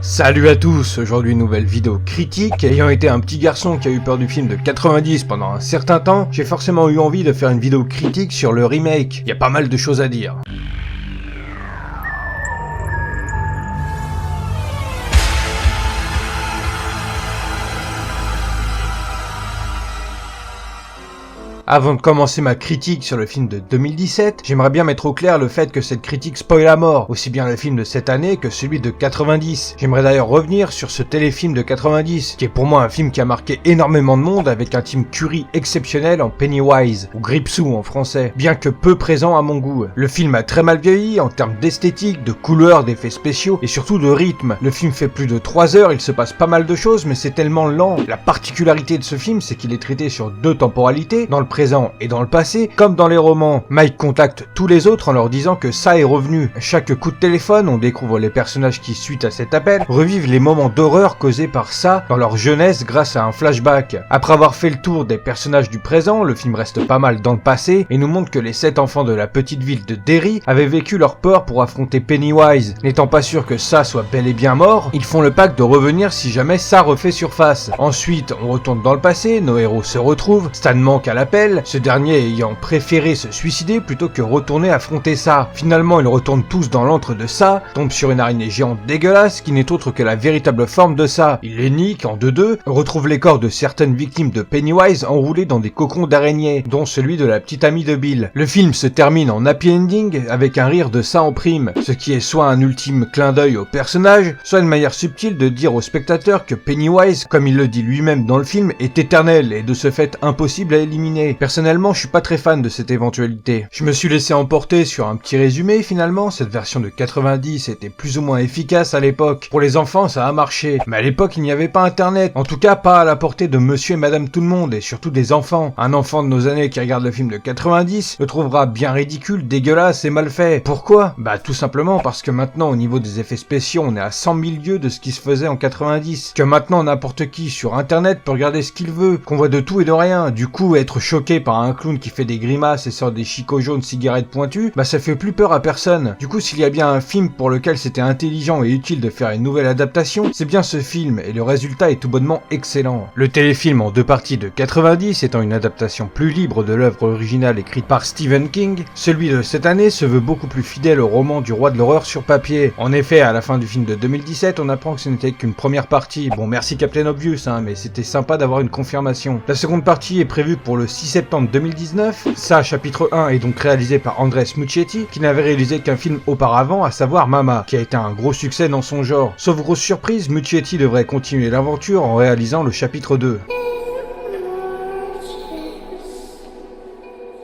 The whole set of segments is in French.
Salut à tous, aujourd'hui une nouvelle vidéo critique. Ayant été un petit garçon qui a eu peur du film de 90 pendant un certain temps, j'ai forcément eu envie de faire une vidéo critique sur le remake. Il y a pas mal de choses à dire. Avant de commencer ma critique sur le film de 2017, j'aimerais bien mettre au clair le fait que cette critique spoil à mort, aussi bien le film de cette année que celui de 90. J'aimerais d'ailleurs revenir sur ce téléfilm de 90, qui est pour moi un film qui a marqué énormément de monde avec un Tim Curry exceptionnel en Pennywise, ou Gripsou en français, bien que peu présent à mon goût. Le film a très mal vieilli en termes d'esthétique, de couleurs, d'effets spéciaux et surtout de rythme. Le film fait plus de 3 heures, il se passe pas mal de choses mais c'est tellement lent. La particularité de ce film, c'est qu'il est traité sur deux temporalités, dans le présent et dans le passé, comme dans les romans. Mike contacte tous les autres en leur disant que ça est revenu. Chaque coup de téléphone, on découvre les personnages qui, suite à cet appel, revivent les moments d'horreur causés par ça dans leur jeunesse grâce à un flashback. Après avoir fait le tour des personnages du présent, le film reste pas mal dans le passé et nous montre que les 7 enfants de la petite ville de Derry avaient vécu leur peur pour affronter Pennywise. N'étant pas sûr que ça soit bel et bien mort, ils font le pacte de revenir si jamais ça refait surface. Ensuite, on retourne dans le passé, nos héros se retrouvent, Stan manque à l'appel, ce dernier ayant préféré se suicider plutôt que retourner affronter ça. Finalement, ils retournent tous dans l'antre de ça, tombent sur une araignée géante dégueulasse qui n'est autre que la véritable forme de ça. Ils les niquent en 2-2, retrouvent les corps de certaines victimes de Pennywise enroulés dans des cocons d'araignée, dont celui de la petite amie de Bill. Le film se termine en happy ending avec un rire de ça en prime, ce qui est soit un ultime clin d'œil au personnage, soit une manière subtile de dire au spectateur que Pennywise, comme il le dit lui-même dans le film, est éternel et de ce fait impossible à éliminer. Personnellement, je suis pas très fan de cette éventualité. Je me suis laissé emporter sur un petit résumé finalement, cette version de 90 était plus ou moins efficace à l'époque. Pour les enfants, ça a marché, mais à l'époque il n'y avait pas internet, en tout cas pas à la portée de monsieur et madame tout le monde, et surtout des enfants. Un enfant de nos années qui regarde le film de 90 le trouvera bien ridicule, dégueulasse et mal fait. Pourquoi ? Bah tout simplement parce que maintenant au niveau des effets spéciaux on est à 100 000 lieues de ce qui se faisait en 90, que maintenant n'importe qui sur internet peut regarder ce qu'il veut, qu'on voit de tout et de rien. Du coup être choqué par un clown qui fait des grimaces et sort des chicots jaunes cigarettes pointues, bah ça fait plus peur à personne. Du coup, s'il y a bien un film pour lequel c'était intelligent et utile de faire une nouvelle adaptation, c'est bien ce film, et le résultat est tout bonnement excellent. Le téléfilm en 2 parties de 90 étant une adaptation plus libre de l'œuvre originale écrite par Stephen King, celui de cette année se veut beaucoup plus fidèle au roman du roi de l'horreur sur papier. En effet, à la fin du film de 2017, on apprend que ce n'était qu'une première partie. Bon, merci Captain Obvious, mais c'était sympa d'avoir une confirmation. La seconde partie est prévue pour le 6 septembre 2019, ça, chapitre 1 est donc réalisé par Andres Muschietti, qui n'avait réalisé qu'un film auparavant, à savoir Mama, qui a été un gros succès dans son genre. Sauf grosse surprise, Muschietti devrait continuer l'aventure en réalisant le chapitre 2.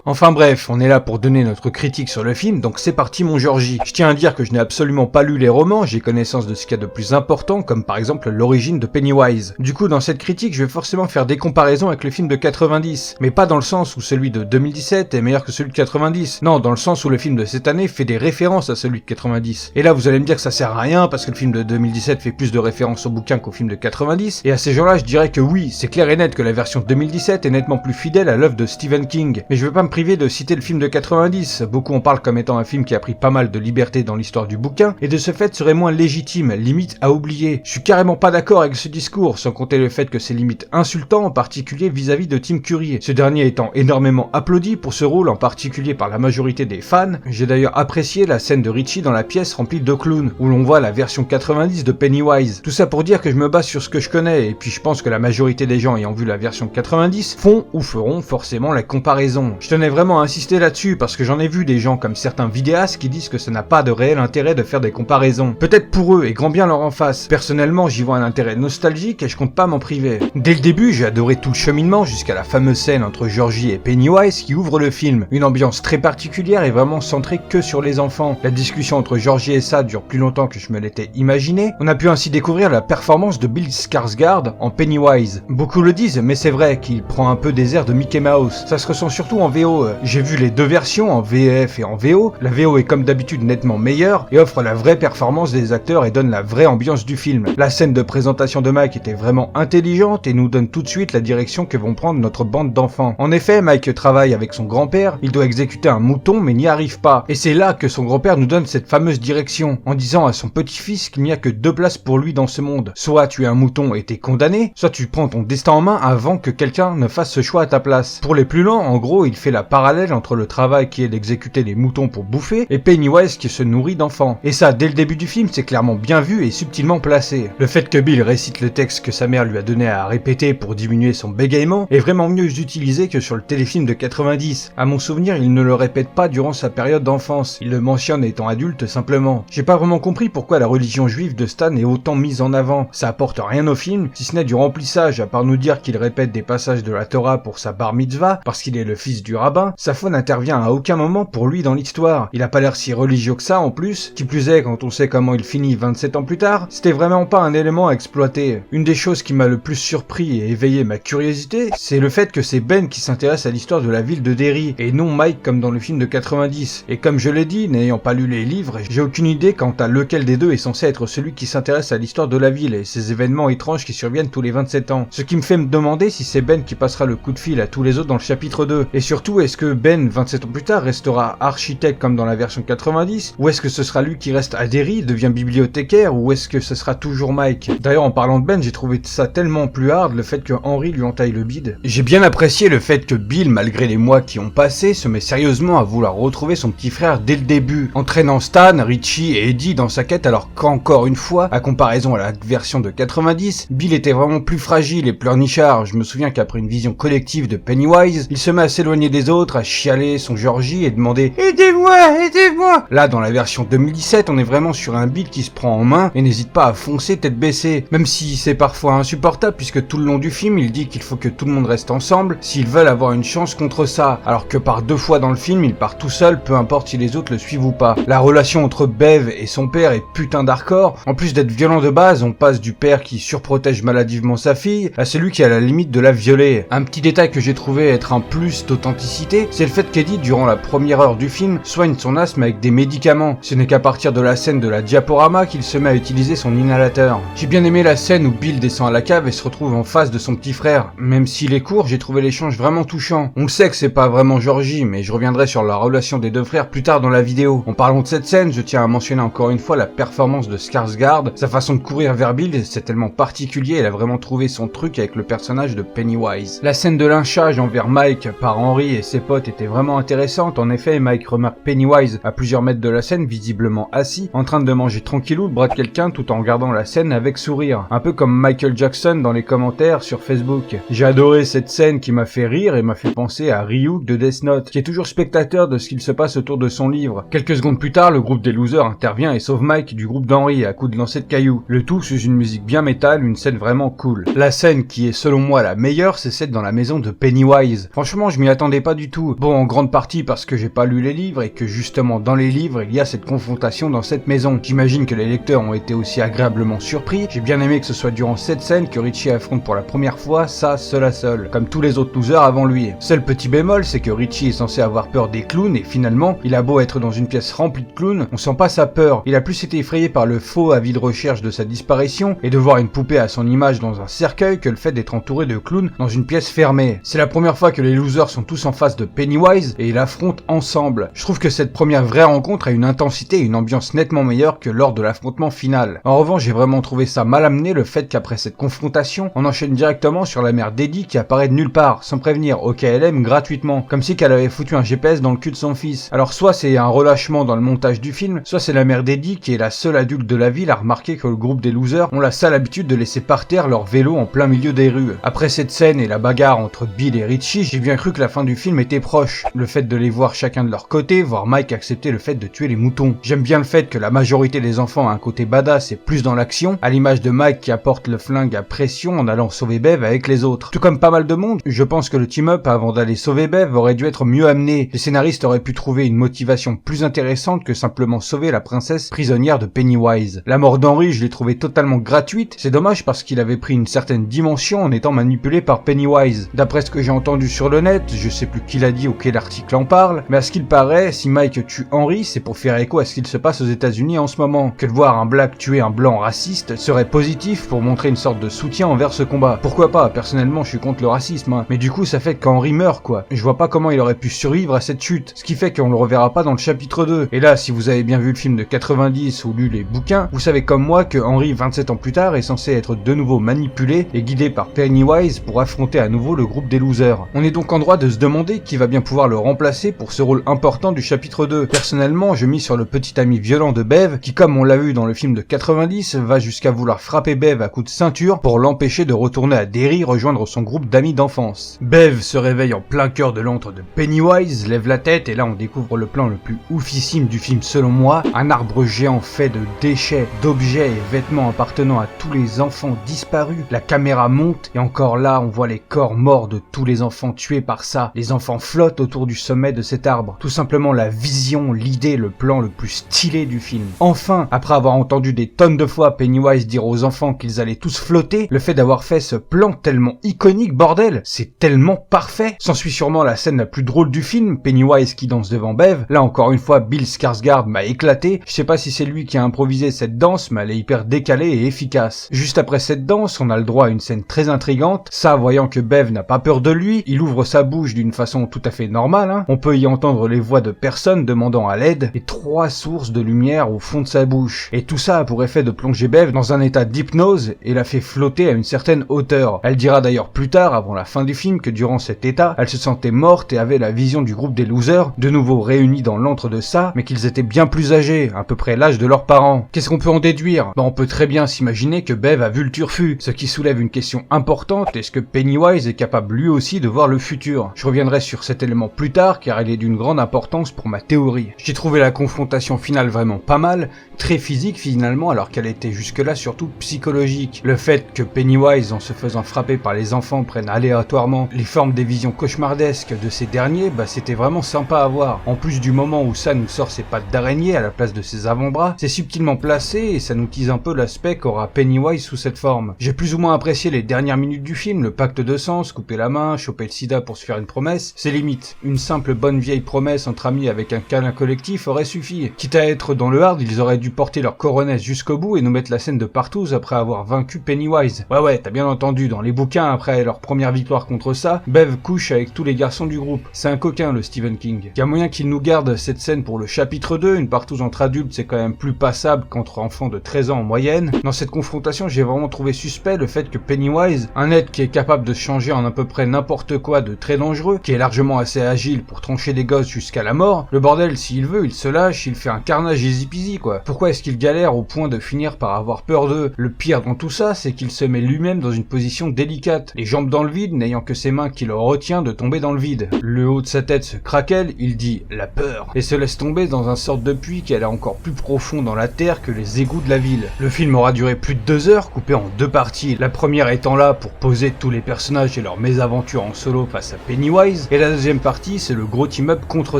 Enfin bref, on est là pour donner notre critique sur le film, donc c'est parti mon Georgie. Je tiens à dire que je n'ai absolument pas lu les romans, j'ai connaissance de ce qu'il y a de plus important, comme par exemple l'origine de Pennywise. Du coup, dans cette critique, je vais forcément faire des comparaisons avec le film de 90, mais pas dans le sens où celui de 2017 est meilleur que celui de 90. Non, dans le sens où le film de cette année fait des références à celui de 90. Et là, vous allez me dire que ça sert à rien, parce que le film de 2017 fait plus de références au bouquin qu'au film de 90, et à ces gens-là, je dirais que oui, c'est clair et net que la version de 2017 est nettement plus fidèle à l'œuvre de Stephen King. Mais je vais pas me privé de citer le film de 90, beaucoup en parlent comme étant un film qui a pris pas mal de liberté dans l'histoire du bouquin, et de ce fait serait moins légitime, limite à oublier. Je suis carrément pas d'accord avec ce discours, sans compter le fait que c'est limite insultant, en particulier vis-à-vis de Tim Curry, ce dernier étant énormément applaudi pour ce rôle, en particulier par la majorité des fans. J'ai d'ailleurs apprécié la scène de Richie dans la pièce remplie de clowns, où l'on voit la version 90 de Pennywise. Tout ça pour dire que je me base sur ce que je connais, et puis je pense que la majorité des gens ayant vu la version 90 font ou feront forcément la comparaison. Je tenais vraiment à insister là-dessus parce que j'en ai vu des gens comme certains vidéastes qui disent que ça n'a pas de réel intérêt de faire des comparaisons. Peut-être pour eux et grand bien leur en face. Personnellement, j'y vois un intérêt nostalgique et je compte pas m'en priver. Dès le début, j'ai adoré tout le cheminement jusqu'à la fameuse scène entre Georgie et Pennywise qui ouvre le film. Une ambiance très particulière et vraiment centrée que sur les enfants. La discussion entre Georgie et ça dure plus longtemps que je me l'étais imaginé. On a pu ainsi découvrir la performance de Bill Skarsgård en Pennywise. Beaucoup le disent, mais c'est vrai qu'il prend un peu des airs de Mickey Mouse. Ça se ressent surtout en VO perso, j'ai vu les deux versions en VF et en VO. La VO est comme d'habitude nettement meilleure et offre la vraie performance des acteurs et donne la vraie ambiance du film. La scène de présentation de Mike était vraiment intelligente et nous donne tout de suite la direction que vont prendre notre bande d'enfants. En effet, Mike travaille avec son grand-père, il doit exécuter un mouton mais n'y arrive pas. Et c'est là que son grand-père nous donne cette fameuse direction, en disant à son petit-fils qu'il n'y a que deux places pour lui dans ce monde. Soit tu es un mouton et t'es condamné, soit tu prends ton destin en main avant que quelqu'un ne fasse ce choix à ta place. Pour les plus lents, en gros, il fait la parallèle entre le travail qui est d'exécuter les moutons pour bouffer et Pennywise qui se nourrit d'enfants. Et ça, dès le début du film, c'est clairement bien vu et subtilement placé. Le fait que Bill récite le texte que sa mère lui a donné à répéter pour diminuer son bégaiement est vraiment mieux utilisé que sur le téléfilm de 90. À mon souvenir, il ne le répète pas durant sa période d'enfance, il le mentionne étant adulte simplement. J'ai pas vraiment compris pourquoi la religion juive de Stan est autant mise en avant. Ça apporte rien au film, si ce n'est du remplissage, à part nous dire qu'il répète des passages de la Torah pour sa bar mitzvah, parce qu'il est le fils du rabbin. Sa foi n'intervient à aucun moment pour lui dans l'histoire. Il a pas l'air si religieux que ça en plus, qui plus est quand on sait comment il finit 27 ans plus tard, c'était vraiment pas un élément à exploiter. Une des choses qui m'a le plus surpris et éveillé ma curiosité, c'est le fait que c'est Ben qui s'intéresse à l'histoire de la ville de Derry, et non Mike comme dans le film de 90. Et comme je l'ai dit, n'ayant pas lu les livres, j'ai aucune idée quant à lequel des deux est censé être celui qui s'intéresse à l'histoire de la ville et ces événements étranges qui surviennent tous les 27 ans. Ce qui me fait me demander si c'est Ben qui passera le coup de fil à tous les autres dans le chapitre 2. Et surtout, est-ce que Ben, 27 ans plus tard, restera architecte comme dans la version 90, ou est-ce que ce sera lui qui reste à Derry, devient bibliothécaire, ou est-ce que ce sera toujours Mike? D'ailleurs, en parlant de Ben, j'ai trouvé ça tellement plus hard, le fait que Henry lui entaille le bide. J'ai bien apprécié le fait que Bill, malgré les mois qui ont passé, se met sérieusement à vouloir retrouver son petit frère dès le début, entraînant Stan, Richie et Eddie dans sa quête, alors qu'encore une fois, à comparaison à la version de 90, Bill était vraiment plus fragile et pleurnichard. Je me souviens qu'après une vision collective de Pennywise, il se met à s'éloigner des autres, à chialer son Georgie et demander « Aidez-moi, aidez-moi !» Là, dans la version 2017, on est vraiment sur un Bill qui se prend en main et n'hésite pas à foncer tête baissée, même si c'est parfois insupportable puisque tout le long du film, il dit qu'il faut que tout le monde reste ensemble s'ils veulent avoir une chance contre ça, alors que par deux fois dans le film, il part tout seul, peu importe si les autres le suivent ou pas. La relation entre Bev et son père est putain d'hardcore. En plus d'être violent de base, on passe du père qui surprotège maladivement sa fille à celui qui est à la limite de la violer. Un petit détail que j'ai trouvé être un plus d'authenticité, c'est le fait qu'Eddie, durant la première heure du film, soigne son asthme avec des médicaments. Ce n'est qu'à partir de la scène de la diaporama qu'il se met à utiliser son inhalateur. J'ai bien aimé la scène où Bill descend à la cave et se retrouve en face de son petit frère. Même s'il est court, j'ai trouvé l'échange vraiment touchant. On le sait que c'est pas vraiment Georgie, mais je reviendrai sur la relation des deux frères plus tard dans la vidéo. En parlant de cette scène, je tiens à mentionner encore une fois la performance de Skarsgård. Sa façon de courir vers Bill, c'est tellement particulier, elle a vraiment trouvé son truc avec le personnage de Pennywise. La scène de lynchage envers Mike par Henry et ses potes était vraiment intéressante. En effet, Mike remarque Pennywise à plusieurs mètres de la scène, visiblement assis, en train de manger tranquillou le bras de quelqu'un tout en regardant la scène avec sourire. Un peu comme Michael Jackson dans les commentaires sur Facebook. J'ai adoré cette scène qui m'a fait rire et m'a fait penser à Ryuk de Death Note, qui est toujours spectateur de ce qu'il se passe autour de son livre. Quelques secondes plus tard, le groupe des losers intervient et sauve Mike du groupe d'Henry à coups de lancer de cailloux. Le tout sous une musique bien métal, une scène vraiment cool. La scène qui est selon moi la meilleure, c'est celle dans la maison de Pennywise. Franchement, je m'y attendais pas du tout. Bon, en grande partie parce que j'ai pas lu les livres et que justement dans les livres, il y a cette confrontation dans cette maison. J'imagine que les lecteurs ont été aussi agréablement surpris. J'ai bien aimé que ce soit durant cette scène que Richie affronte pour la première fois ça seul à seul, comme tous les autres losers avant lui. Seul petit bémol, c'est que Richie est censé avoir peur des clowns et finalement, il a beau être dans une pièce remplie de clowns, on sent pas sa peur. Il a plus été effrayé par le faux avis de recherche de sa disparition et de voir une poupée à son image dans un cercueil que le fait d'être entouré de clowns dans une pièce fermée. C'est la première fois que les losers sont tous en face de Pennywise et ils l'affrontent ensemble. Je trouve que cette première vraie rencontre a une intensité et une ambiance nettement meilleure que lors de l'affrontement final. En revanche, j'ai vraiment trouvé ça mal amené le fait qu'après cette confrontation, on enchaîne directement sur la mère d'Eddie qui apparaît de nulle part, sans prévenir au KLM gratuitement, comme si qu'elle avait foutu un GPS dans le cul de son fils. Alors soit c'est un relâchement dans le montage du film, soit c'est la mère d'Eddie qui est la seule adulte de la ville à remarquer que le groupe des losers ont la sale habitude de laisser par terre leur vélo en plein milieu des rues. Après cette scène et la bagarre entre Bill et Richie, j'ai bien cru que la fin du film était proche. Le fait de les voir chacun de leur côté, voir Mike accepter le fait de tuer les moutons. J'aime bien le fait que la majorité des enfants a un côté badass et plus dans l'action, à l'image de Mike qui apporte le flingue à pression en allant sauver Bev avec les autres. Tout comme pas mal de monde, je pense que le team-up avant d'aller sauver Bev aurait dû être mieux amené. Les scénaristes auraient pu trouver une motivation plus intéressante que simplement sauver la princesse prisonnière de Pennywise. La mort d'Henry, je l'ai trouvée totalement gratuite. C'est dommage parce qu'il avait pris une certaine dimension en étant manipulé par Pennywise. D'après ce que j'ai entendu sur le net, je sais plus plus qui l'a dit ou quel article en parle, mais à ce qu'il paraît, si Mike tue Henry, c'est pour faire écho à ce qu'il se passe aux États-Unis en ce moment. Que de voir un black tuer un blanc raciste serait positif pour montrer une sorte de soutien envers ce combat. Pourquoi pas? Personnellement, je suis contre le racisme, hein. Mais du coup, ça fait qu'Henry meurt, quoi. Je vois pas comment il aurait pu survivre à cette chute, ce qui fait qu'on le reverra pas dans le chapitre 2. Et là, si vous avez bien vu le film de 90 ou lu les bouquins, vous savez comme moi que Henry, 27 ans plus tard, est censé être de nouveau manipulé et guidé par Pennywise pour affronter à nouveau le groupe des losers. On est donc en droit de se demander qui va bien pouvoir le remplacer pour ce rôle important du chapitre 2. Personnellement, je mise sur le petit ami violent de Bev, qui comme on l'a vu dans le film de 90, va jusqu'à vouloir frapper Bev à coups de ceinture pour l'empêcher de retourner à Derry rejoindre son groupe d'amis d'enfance. Bev se réveille en plein cœur de l'antre de Pennywise, lève la tête et là on découvre le plan le plus oufissime du film selon moi, un arbre géant fait de déchets, d'objets et vêtements appartenant à tous les enfants disparus. La caméra monte et encore là on voit les corps morts de tous les enfants tués par ça. Les enfants flottent autour du sommet de cet arbre. Tout simplement la vision, l'idée, le plan le plus stylé du film. Enfin, après avoir entendu des tonnes de fois Pennywise dire aux enfants qu'ils allaient tous flotter, le fait d'avoir fait ce plan tellement iconique, bordel, c'est tellement parfait. S'ensuit sûrement la scène la plus drôle du film, Pennywise qui danse devant Bev. Là encore une fois, Bill Skarsgård m'a éclaté. Je sais pas si c'est lui qui a improvisé cette danse, mais elle est hyper décalée et efficace. Juste après cette danse, on a le droit à une scène très intrigante. Ça, voyant que Bev n'a pas peur de lui, il ouvre sa bouche d'une façon tout à fait normale, hein. On peut y entendre les voix de personnes demandant à l'aide et 3 sources de lumière au fond de sa bouche. Et tout ça a pour effet de plonger Bev dans un état d'hypnose et la fait flotter à une certaine hauteur. Elle dira d'ailleurs plus tard, avant la fin du film, que durant cet état, elle se sentait morte et avait la vision du groupe des losers, de nouveau réunis dans l'antre de ça, mais qu'ils étaient bien plus âgés, à peu près l'âge de leurs parents. Qu'est-ce qu'on peut en déduire? On peut très bien s'imaginer que Bev a vu le turfu, ce qui soulève une question importante, est-ce que Pennywise est capable lui aussi de voir le futur? Je reviendrai sur cet élément plus tard, car il est d'une grande importance pour ma théorie. J'ai trouvé la confrontation finale vraiment pas mal, très physique finalement, alors qu'elle était jusque-là surtout psychologique. Le fait que Pennywise, en se faisant frapper par les enfants, prenne aléatoirement les formes des visions cauchemardesques de ces derniers, c'était vraiment sympa à voir. En plus du moment où ça nous sort ses pattes d'araignée à la place de ses avant-bras, c'est subtilement placé et ça nous tease un peu l'aspect qu'aura Pennywise sous cette forme. J'ai plus ou moins apprécié les dernières minutes du film, le pacte de sang, se couper la main, choper le sida pour se faire une promesse, c'est limite. Une simple bonne vieille promesse entre amis avec un câlin collectif aurait suffi. Quitte à être dans le hard, ils auraient dû porter leur coronesse jusqu'au bout et nous mettre la scène de partout après avoir vaincu Pennywise. Ouais, t'as bien entendu, dans les bouquins, après leur première victoire contre ça, Bev couche avec tous les garçons du groupe. C'est un coquin, le Stephen King. Y a moyen qu'il nous garde cette scène pour le chapitre 2, une partouze entre adultes c'est quand même plus passable qu'entre enfants de 13 ans en moyenne. Dans cette confrontation, j'ai vraiment trouvé suspect le fait que Pennywise, un être qui est capable de se changer en à peu près n'importe quoi de très dangereux, qui est largement assez agile pour trancher des gosses jusqu'à la mort, le bordel, s'il veut, il se lâche, il fait un carnage easy peasy quoi. Pourquoi est-ce qu'il galère au point de finir par avoir peur d'eux? Le pire dans tout ça, c'est qu'il se met lui-même dans une position délicate, les jambes dans le vide, n'ayant que ses mains qui le retient de tomber dans le vide. Le haut de sa tête se craquelle, il dit « la peur » et se laisse tomber dans un sorte de puits qui allait encore plus profond dans la terre que les égouts de la ville. Le film aura duré plus de 2 heures, coupé en 2 parties, la première étant là pour poser tous les personnages et leurs mésaventures en solo face à Pennywise, et la deuxième partie c'est le gros team-up contre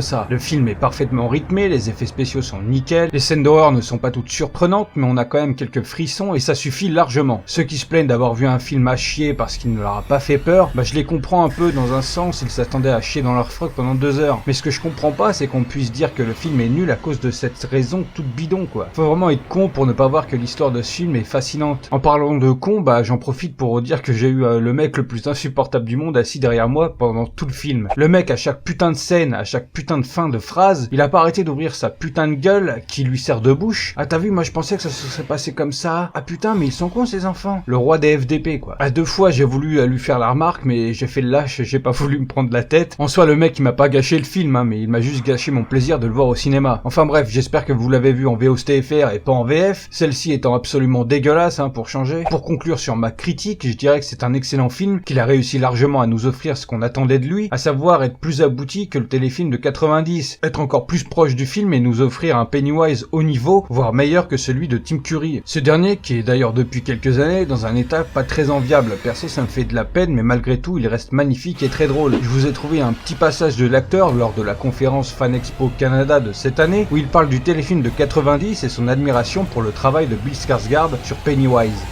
ça. Le film est parfaitement rythmé, les effets spéciaux sont nickel, les scènes d'horreur ne sont pas toutes surprenantes, mais on a quand même quelques frissons et ça suffit largement. Ceux qui se plaignent d'avoir vu un film à chier parce qu'il ne leur a pas fait peur, je les comprends un peu dans un sens, ils s'attendaient à chier dans leur froc pendant 2 heures. Mais ce que je comprends pas, c'est qu'on puisse dire que le film est nul à cause de cette raison toute bidon quoi. Faut vraiment être con pour ne pas voir que l'histoire de ce film est fascinante. En parlant de con, j'en profite pour dire que j'ai eu le mec le plus insupportable du monde assis derrière moi pendant tout le film. Le mec à chaque putain de scène, à chaque putain de fin de phrase, il a pas arrêté d'ouvrir sa putain de gueule qui lui sert de bouche. Ah t'as vu, moi je pensais que ça se serait passé comme ça. Ah putain mais ils sont cons ces enfants. Le roi des FDP quoi. À 2 fois j'ai voulu lui faire la remarque mais j'ai fait le lâche, j'ai pas voulu me prendre la tête. En soi le mec il m'a pas gâché le film mais il m'a juste gâché mon plaisir de le voir au cinéma. Enfin bref, j'espère que vous l'avez vu en VOSTFR et pas en VF, celle-ci étant absolument dégueulasse pour changer. Pour conclure sur ma critique, je dirais que c'est un excellent film, qu'il a réussi largement à nous offrir ce qu'on attendait de lui, à savoir être plus abouti que le téléfilm de 90, être encore plus proche du film et nous offrir un Pennywise haut niveau, voire meilleur que celui de Tim Curry. Ce dernier, qui est d'ailleurs depuis quelques années dans un état pas très enviable, perso ça me fait de la peine mais malgré tout il reste magnifique et très drôle. Je vous ai trouvé un petit passage de l'acteur lors de la conférence Fan Expo Canada de cette année où il parle du téléfilm de 90 et son admiration pour le travail de Bill Skarsgård sur Pennywise.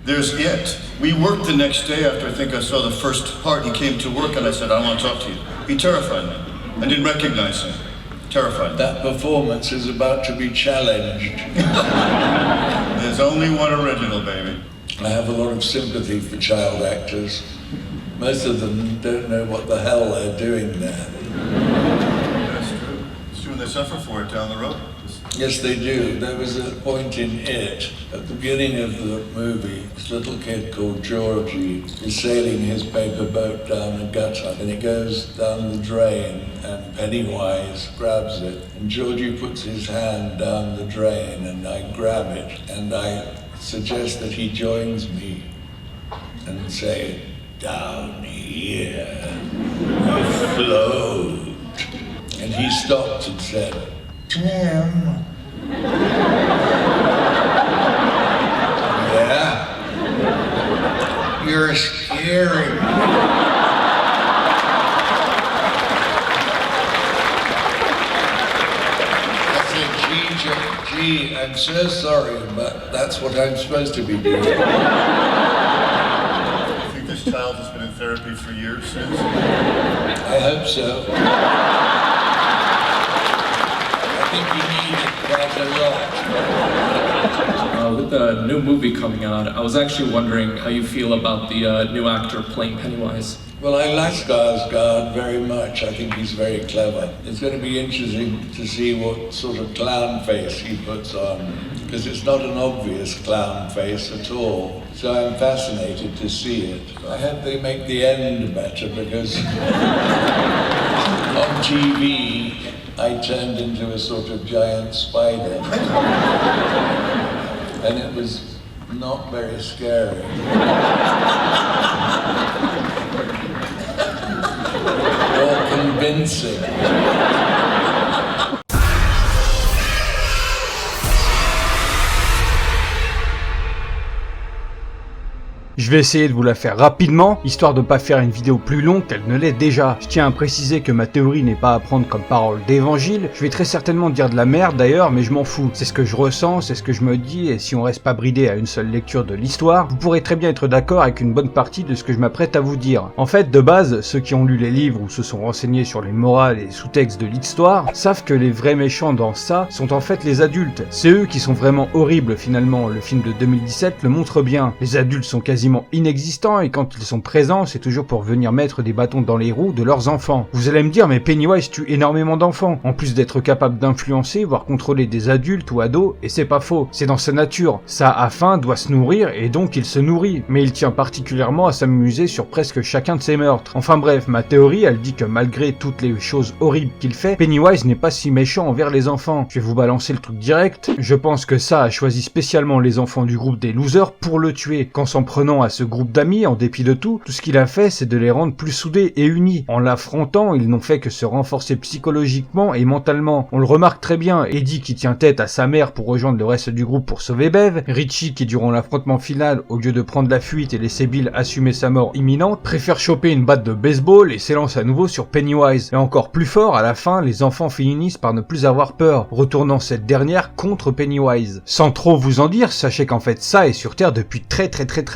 There's It. We worked the next day after I think I saw the first part. He came to work and I said, I want to talk to you. He terrified me. I didn't recognize him. Terrified me. That performance is about to be challenged. There's only one original, baby. I have a lot of sympathy for child actors. Most of them don't know what the hell they're doing there. That's true. It's true, and they suffer for it down the road. Yes, they do. There was a point in It, at the beginning of the movie, this little kid called Georgie is sailing his paper boat down a gutter, and it goes down the drain, and Pennywise grabs it, and Georgie puts his hand down the drain, and I grab it, and I suggest that he joins me and say, down here, afloat. And he stopped and said, Tim. Yeah? You're scary. I said, gee, I'm so sorry, but that's what I'm supposed to be doing. I think this child has been in therapy for years since. I hope so. I think you need it quite a lot. With the new movie coming out, I was actually wondering how you feel about the new actor playing Pennywise. Well, I like Skarsgård very much. I think he's very clever. It's going to be interesting to see what sort of clown face he puts on, because it's not an obvious clown face at all. So I'm fascinated to see it. I hope they make the end better, because on TV, I turned into a sort of giant spider. And it was not very scary. Or convincing. Je vais essayer de vous la faire rapidement, histoire de pas faire une vidéo plus longue qu'elle ne l'est déjà. Je tiens à préciser que ma théorie n'est pas à prendre comme parole d'évangile. Je vais très certainement dire de la merde d'ailleurs, mais je m'en fous. C'est ce que je ressens, c'est ce que je me dis, et si on reste pas bridé à une seule lecture de l'histoire, vous pourrez très bien être d'accord avec une bonne partie de ce que je m'apprête à vous dire. En fait, de base, ceux qui ont lu les livres ou se sont renseignés sur les morales et les sous-textes de l'histoire savent que les vrais méchants dans ça sont en fait les adultes. C'est eux qui sont vraiment horribles finalement. Le film de 2017 le montre bien. Les adultes sont quasiment inexistants, et quand ils sont présents, c'est toujours pour venir mettre des bâtons dans les roues de leurs enfants. Vous allez me dire, mais Pennywise tue énormément d'enfants, en plus d'être capable d'influencer, voire contrôler des adultes ou ados, et c'est pas faux, c'est dans sa nature. Ça a faim, doit se nourrir, et donc il se nourrit, mais il tient particulièrement à s'amuser sur presque chacun de ses meurtres. Enfin bref, ma théorie, elle dit que malgré toutes les choses horribles qu'il fait, Pennywise n'est pas si méchant envers les enfants. Je vais vous balancer le truc direct, je pense que ça a choisi spécialement les enfants du groupe des losers pour le tuer, qu'en s'en prenant à ce groupe d'amis, en dépit de tout ce qu'il a fait, c'est de les rendre plus soudés et unis. En l'affrontant, ils n'ont fait que se renforcer psychologiquement et mentalement. On le remarque très bien, Eddie qui tient tête à sa mère pour rejoindre le reste du groupe pour sauver Bev, Richie qui durant l'affrontement final, au lieu de prendre la fuite et laisser Bill assumer sa mort imminente, préfère choper une batte de baseball et s'élance à nouveau sur Pennywise. Et encore plus fort, à la fin, les enfants finissent par ne plus avoir peur, retournant cette dernière contre Pennywise. Sans trop vous en dire, sachez qu'en fait ça est sur Terre depuis très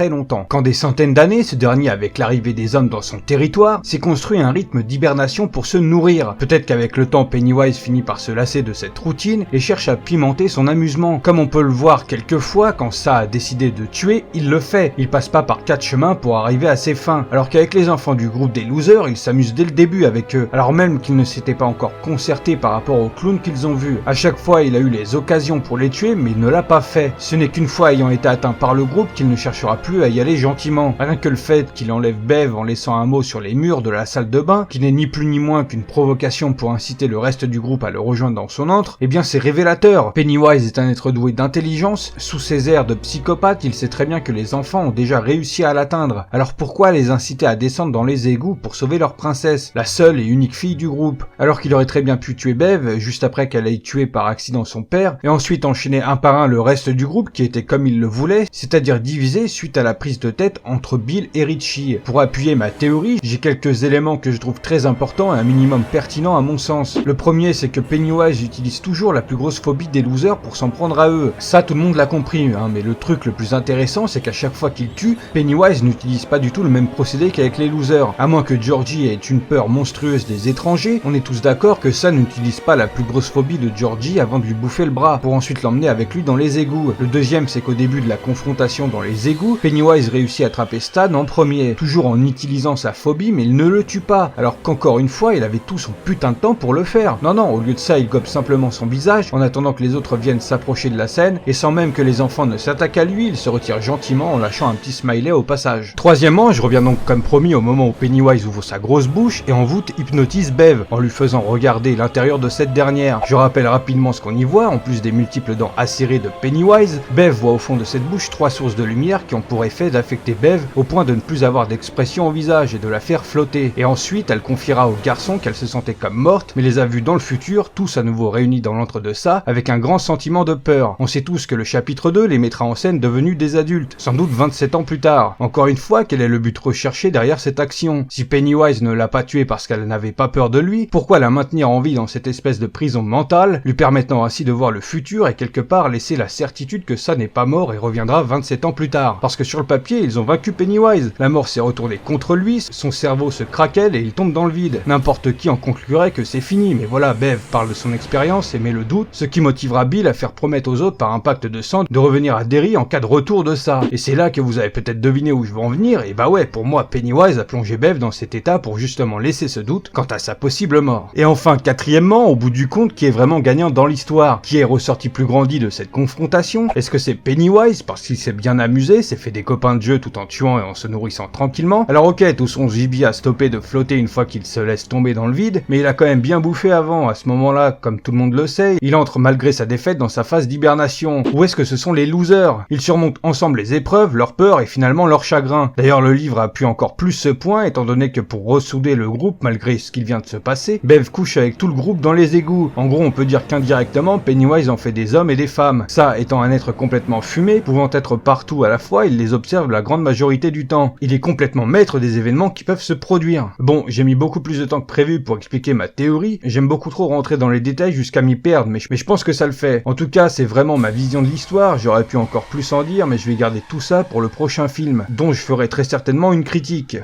longtemps. Quand des centaines d'années, ce dernier, avec l'arrivée des hommes dans son territoire, s'est construit un rythme d'hibernation pour se nourrir. Peut-être qu'avec le temps, Pennywise finit par se lasser de cette routine et cherche à pimenter son amusement. Comme on peut le voir quelquefois, quand ça a décidé de tuer, il le fait. Il passe pas par 4 chemins pour arriver à ses fins. Alors qu'avec les enfants du groupe des losers, il s'amuse dès le début avec eux, alors même qu'ils ne s'étaient pas encore concertés par rapport aux clowns qu'ils ont vus. À chaque fois, il a eu les occasions pour les tuer, mais il ne l'a pas fait. Ce n'est qu'une fois ayant été atteint par le groupe qu'il ne cherchera plus à y aller gentiment. Rien que le fait qu'il enlève Bev en laissant un mot sur les murs de la salle de bain, qui n'est ni plus ni moins qu'une provocation pour inciter le reste du groupe à le rejoindre dans son antre, eh bien c'est révélateur. Pennywise est un être doué d'intelligence, sous ses airs de psychopathe, il sait très bien que les enfants ont déjà réussi à l'atteindre. Alors pourquoi les inciter à descendre dans les égouts pour sauver leur princesse, la seule et unique fille du groupe, alors qu'il aurait très bien pu tuer Bev juste après qu'elle ait tué par accident son père, et ensuite enchaîner un par un le reste du groupe qui était comme il le voulait, c'est-à-dire divisé suite à la prise prise de tête entre Bill et Richie. Pour appuyer ma théorie, j'ai quelques éléments que je trouve très importants et un minimum pertinents à mon sens. Le premier, c'est que Pennywise utilise toujours la plus grosse phobie des losers pour s'en prendre à eux. Ça, tout le monde l'a compris, hein, mais le truc le plus intéressant, c'est qu'à chaque fois qu'il tue, Pennywise n'utilise pas du tout le même procédé qu'avec les losers. À moins que Georgie ait une peur monstrueuse des étrangers, on est tous d'accord que ça n'utilise pas la plus grosse phobie de Georgie avant de lui bouffer le bras, pour ensuite l'emmener avec lui dans les égouts. Le deuxième, c'est qu'au début de la confrontation dans les égouts, Pennywise réussit à attraper Stan en premier, toujours en utilisant sa phobie, mais il ne le tue pas, alors qu'encore une fois, il avait tout son putain de temps pour le faire. Non, au lieu de ça, il gobe simplement son visage, en attendant que les autres viennent s'approcher de la scène, et sans même que les enfants ne s'attaquent à lui, il se retire gentiment en lâchant un petit smiley au passage. Troisièmement, je reviens donc comme promis au moment où Pennywise ouvre sa grosse bouche et envoûte hypnotise Bev, en lui faisant regarder l'intérieur de cette dernière. Je rappelle rapidement ce qu'on y voit, en plus des multiples dents acérées de Pennywise, Bev voit au fond de cette bouche 3 sources de lumière qui ont pour effet d'affecter Bev au point de ne plus avoir d'expression au visage et de la faire flotter. Et ensuite, elle confiera au garçon qu'elle se sentait comme morte, mais les a vus dans le futur, tous à nouveau réunis dans l'entre-deux-ça, avec un grand sentiment de peur. On sait tous que le chapitre 2 les mettra en scène devenus des adultes, sans doute 27 ans plus tard. Encore une fois, quel est le but recherché derrière cette action? Si Pennywise ne l'a pas tuée parce qu'elle n'avait pas peur de lui, pourquoi la maintenir en vie dans cette espèce de prison mentale, lui permettant ainsi de voir le futur et quelque part laisser la certitude que ça n'est pas mort et reviendra 27 ans plus tard? Parce que sur le papier, ils ont vaincu Pennywise, la mort s'est retournée contre lui, son cerveau se craquelle et il tombe dans le vide. N'importe qui en conclurait que c'est fini, mais voilà, Bev parle de son expérience et met le doute, ce qui motivera Bill à faire promettre aux autres par un pacte de sang de revenir à Derry en cas de retour de ça. Et c'est là que vous avez peut-être deviné où je veux en venir, et bah ouais, pour moi, Pennywise a plongé Bev dans cet état pour justement laisser ce doute quant à sa possible mort. Et enfin, quatrièmement, au bout du compte, qui est vraiment gagnant dans l'histoire? Qui est ressorti plus grandi de cette confrontation? Est-ce que c'est Pennywise, parce qu'il s'est bien amusé, s'est fait des copains de jeu tout en tuant et en se nourrissant tranquillement? Alors ok, tout son gibier a stoppé de flotter une fois qu'il se laisse tomber dans le vide, mais il a quand même bien bouffé avant. À ce moment-là, comme tout le monde le sait, il entre malgré sa défaite dans sa phase d'hibernation. Ou est-ce que ce sont les losers? Ils surmontent ensemble les épreuves, leur peur et finalement leur chagrin. D'ailleurs, le livre appuie encore plus ce point, étant donné que pour ressouder le groupe, malgré ce qu'il vient de se passer, Bev couche avec tout le groupe dans les égouts. En gros, on peut dire qu'indirectement, Pennywise en fait des hommes et des femmes. Ça, étant un être complètement fumé, pouvant être partout à la fois, il les observe la grande majorité du temps. Il est complètement maître des événements qui peuvent se produire. Bon, j'ai mis beaucoup plus de temps que prévu pour expliquer ma théorie, j'aime beaucoup trop rentrer dans les détails jusqu'à m'y perdre, mais je pense que ça le fait. En tout cas, c'est vraiment ma vision de l'histoire, j'aurais pu encore plus en dire, mais je vais garder tout ça pour le prochain film, dont je ferai très certainement une critique.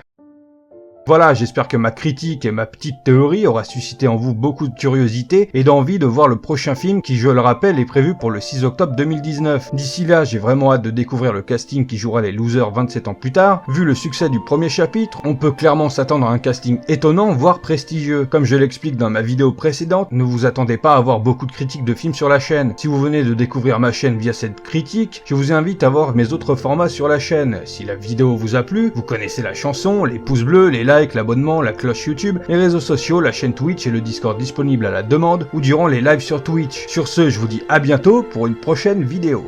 Voilà, j'espère que ma critique et ma petite théorie aura suscité en vous beaucoup de curiosité et d'envie de voir le prochain film qui, je le rappelle, est prévu pour le 6 octobre 2019. D'ici là, j'ai vraiment hâte de découvrir le casting qui jouera les losers 27 ans plus tard. Vu le succès du premier chapitre, on peut clairement s'attendre à un casting étonnant, voire prestigieux. Comme je l'explique dans ma vidéo précédente, ne vous attendez pas à avoir beaucoup de critiques de films sur la chaîne. Si vous venez de découvrir ma chaîne via cette critique, je vous invite à voir mes autres formats sur la chaîne. Si la vidéo vous a plu, vous connaissez la chanson, les pouces bleus, les likes, l'abonnement, la cloche YouTube, les réseaux sociaux, la chaîne Twitch et le Discord disponible à la demande ou durant les lives sur Twitch. Sur ce, je vous dis à bientôt pour une prochaine vidéo.